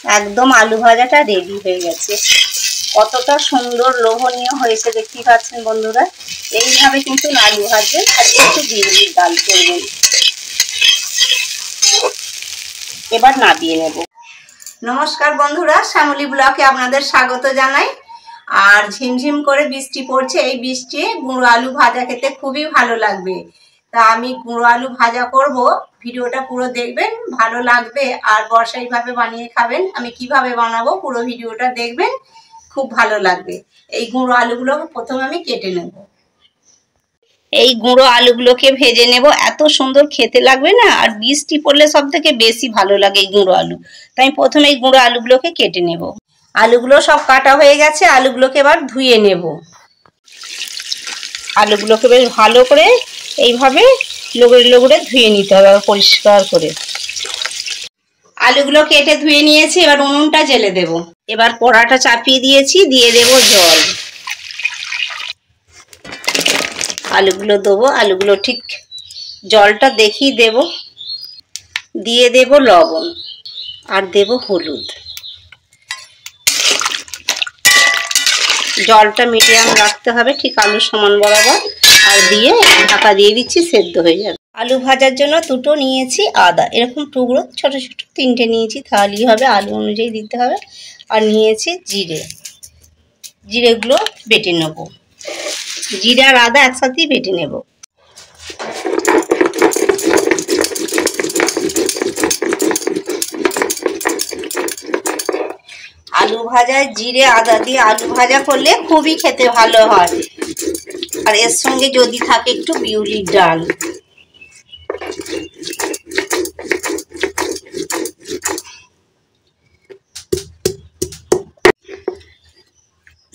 একদম আলু ভাজাটা রেডি হয়ে গেছে। কতটা সুন্দর লোভনীয় হয়েছে দেখতেই পাচ্ছেন বন্ধুরা। এইভাবে কিন্তু আলু ভাজবেন আর একটু বিউলির ডাল করবেন। এবার নামিয়ে নেব। নমস্কার বন্ধুরা, শ্যামলী ব্লগে আপনাদের স্বাগত জানাই। আর ঝিমঝিম করে বৃষ্টি পড়ছে, এই বৃষ্টি গুঁড়ো আলু ভাজা খেতে খুবই ভালো লাগবে। তা আমি গুঁড়ো আলু ভাজা করব, ভিডিওটা পুরো দেখবেন, ভালো লাগবে। আর বর্ষা এইভাবে বানিয়ে খাবেন, আমি কিভাবে বানাবো পুরো ভিডিওটা দেখবেন, খুব ভালো লাগবে। এই গুঁড়ো আলুগুলো প্রথমে আমি কেটে নেব। এই গুঁড়ো আলুগুলোকে ভেজে নেব, এত সুন্দর খেতে লাগবে না। আর বৃষ্টি পড়লে সব থেকে বেশি ভালো লাগে এই গুঁড়ো আলু। তাই প্রথমে এই গুঁড়ো আলুগুলোকে কেটে নেব। আলুগুলো সব কাটা হয়ে গেছে, আলুগুলোকে এবার ধুয়ে নেব। আলুগুলোকে বেশ ভালো করে এইভাবে লগুড়ে লগুড়ে ধুয়ে নিতে হবে, পরিষ্কার করে। আলুগুলো কেটে ধুয়ে নিয়েছি, এবার উনুনটা জ্বেলে দেব। এবার কড়াটা চাপিয়ে দিয়েছি, দিয়ে দেব জল। আলুগুলো দেবো, আলুগুলো ঠিক জলটা দেখেই দেব। দিয়ে দেব লবণ আর দেব হলুদ। জলটা মিডিয়াম রাখতে হবে, ঠিক আলু সমান বরাবর। আর দিয়ে ঢাকা দিয়ে দিচ্ছি, সেদ্ধ হয়ে যাবে। আলু ভাজার জন্য দুটো নিয়েছি আদা, এরকম টুকরো ছোট ছোট 3টে নিয়েছি, তাহলেই হবে। আলু অনুযায়ী দিতে হবে। আর নিয়েছি জিরে, জিরেগুলো বেটে নেব। জিরে আর আদা একসাথেই বেটে নেব। আলু ভাজায় জিরে আদা দিয়ে আলু ভাজা করলে খুবই খেতে ভালো হয়। আর এর সঙ্গে যদি থাকে একটু বিউলির ডাল।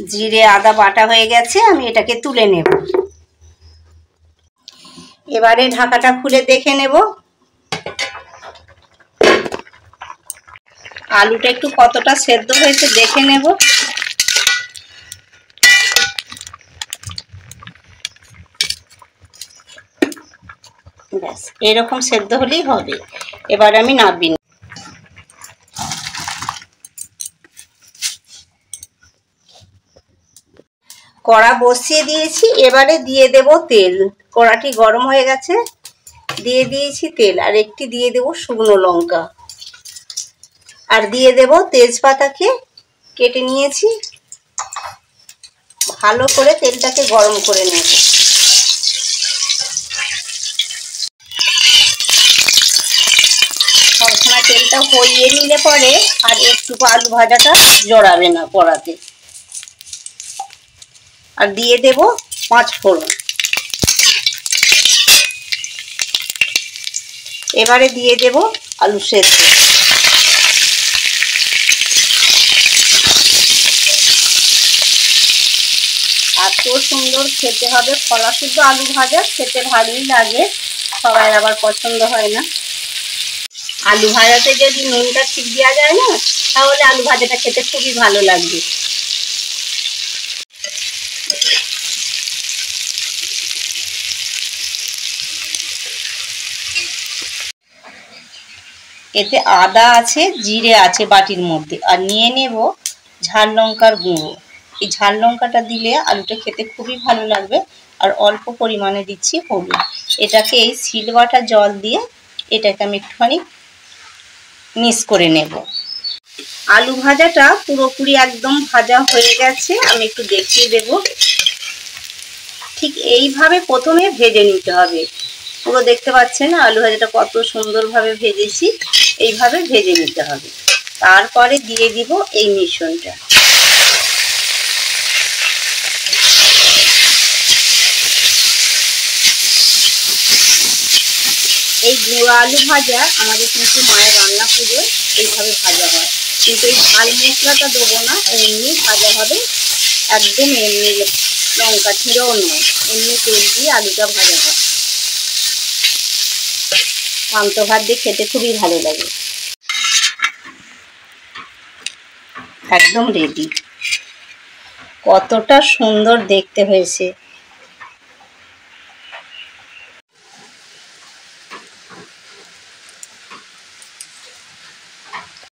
জিরে আদা বাটা হয়ে গেছে, আমি এটাকে তুলে নেব। এবারে ঢাকাটা খুলে দেখে নেব আলুটা একটু কতটা সেদ্ধ হয়েছে, দেখে নেব। ব্যাস এরকম সেদ্ধ হলেই হবে। এবার আমি নামিয়ে নেব। কড়া বসিয়ে দিয়েছি, এবারে দিয়ে দেব তেল। কড়াটি গরম হয়ে গেছে, দিয়ে দিয়েছি তেল। আর একটি দিয়ে দেব শুকনো লঙ্কা। আর দিয়ে দেব তেজপাতাকে কেটে নিয়েছি। ভালো করে তেলটাকে গরম করে নেব। সবসময় তেলটা হইয়ে নিলে পরে আর একটু আলু ভাজাটা জড়াবে না কড়াতে। আর দিয়ে দেব 5 ফোড়ন। এবারে দিয়ে দেব আলু সেদ্ধ। এত সুন্দর খেতে হবে, ফলা শুদ্ধ আলু ভাজা খেতে ভালোই লাগে, সবাই আবার পছন্দ হয় না। আলু ভাজাতে যদি নুনটা ঠিক দেওয়া যায় না, তাহলে আলু ভাজাটা খেতে খুবই ভালো লাগবে। এতে আদা আছে, জিরে আছে বাটির মধ্যে। আর নিয়ে নেব ঝাল লঙ্কার গুঁড়ো। এই ঝাল লঙ্কাটা দিলে আলুটা খেতে খুবই ভালো লাগবে। আর অল্প পরিমাণে দিচ্ছি হলুদ। এটাকে এই সিলবাটা জল দিয়ে এটাকে আমি একটুখানি মিক্স করে নেব। আলু ভাজাটা পুরোপুরি একদম ভাজা হয়ে গেছে, আমি একটু দেখিয়ে দেব। ঠিক এইভাবে প্রথমে ভেজে নিতে হবে। পুরো দেখতে পাচ্ছেন আলু ভাজাটা কত সুন্দরভাবে ভেজেছি, এইভাবে ভেজে নিতে হবে। তারপরে দিয়ে দিব এই মিশ্রণটা। এই গুঁড়ো আলু ভাজা আমাদের কিন্তু মায়ের রান্না পুজোয় এইভাবে ভাজা হয়। কিন্তু এই ঝাল মশলাটা দেবো না, এমনি ভাজা হবে। একদম এমনি, লঙ্কা ছিঁড়েও নয়, এমনি তেল দিয়ে আলুটা ভাজা হয়। পান্তা ভাত দিয়ে খেতে খুবই ভালো লাগে। একদম রেডি। কতটা সুন্দর দেখতে হয়েছে।